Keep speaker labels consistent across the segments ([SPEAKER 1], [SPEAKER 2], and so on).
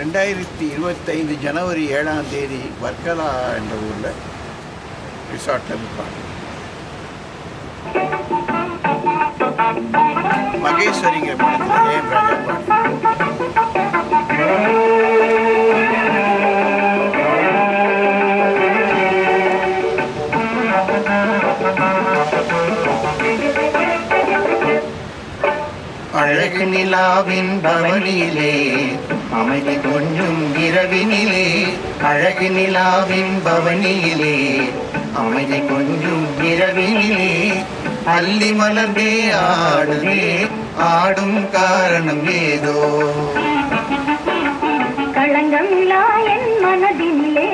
[SPEAKER 1] 2025 ஜனவரி 7ஆம் தேதி வர்க்கலா என்ற ஊரில் ரிசார்ட்டில் இருப்பாங்க. மகேஸ்வரிங்கிற படத்தில் ஏஎம் ராஜா
[SPEAKER 2] அழகு நிலாவின் பவனியிலே அமைதி கொஞ்சும் இரவினிலே, அழகு நிலாவின் பவனியிலே அமைதி கொஞ்சும் இரவினிலே, அள்ளி மலர்ந்தே ஆடுதே ஆடும் காரணம் ஏதோ.
[SPEAKER 3] களங்கமில்லா என் மனதினிலே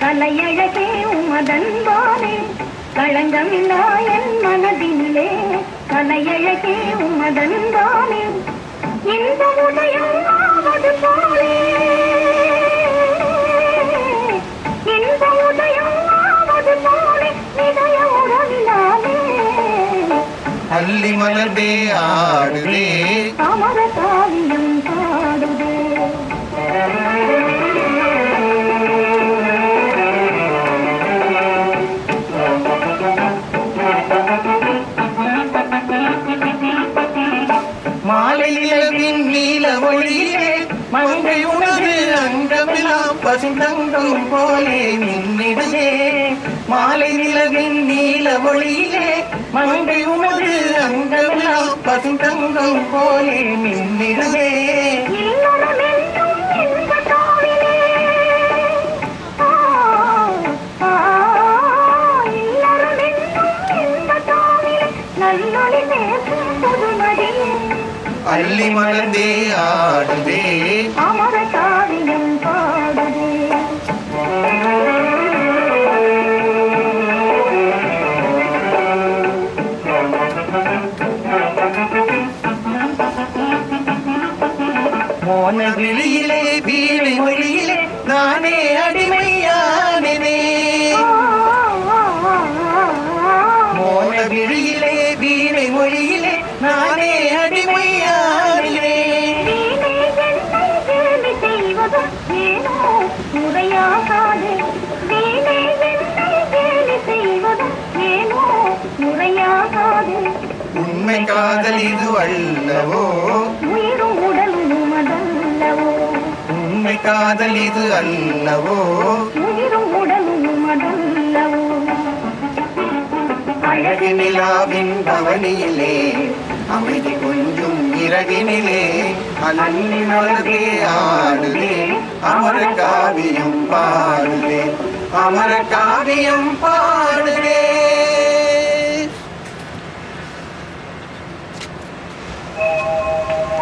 [SPEAKER 3] கலையழகே உமதன்பானே, களங்கமில்லா என் மனதினிலே கலையழகே உமதன்பானே, இந்த உதயம் ஆவது போலே, இந்த உதயம் ஆவது போலே இதய உறவினாலே,
[SPEAKER 2] அள்ளி மலர்ந்தே ஆடுதே
[SPEAKER 3] அமர காவியம் பாடுதே.
[SPEAKER 2] மாலை நிலவின் நீல ஒளியிலே மங்கை உனது அங்கமெல்லாம் பசுந்தங்கம் போலே மின்னிடுதே. மாலை நிலவின் நீல ஒளியிலே மங்கை உனது அங்கமெல்லாம் பசுந்தங்கம் போலே மின்னிடுதே. அள்ளி மலர்ந்தே ஆடுதே
[SPEAKER 3] அமர காவியம் பாடுதே.
[SPEAKER 2] மோன விழியிலே வீணை மொழியிலே நானே அடிமையானே, மோன விழியிலே வீணை மொழியிலே நானே அடிமையானே.
[SPEAKER 3] முறையாகாது வீணை வெண்ணை கேலி செய்வதும் ஏனோ முறையாகாது.
[SPEAKER 2] உண்மை காதல் இது அல்லவோ,
[SPEAKER 3] உயிரும் உடலும் உமதல்லவோ,
[SPEAKER 2] உண்மை காதல் இது அல்லவோ,
[SPEAKER 3] உயிரும் உடலும் உமதல்லவோ.
[SPEAKER 2] அழகு நிலாவின் பவனியிலே அமைதி கொஞ்சும் இரவினிலே, அள்ளி மலர்ந்தே ஆடுதே அமர காவியம் பாடுதே, அமர காவியம் பாடுதே.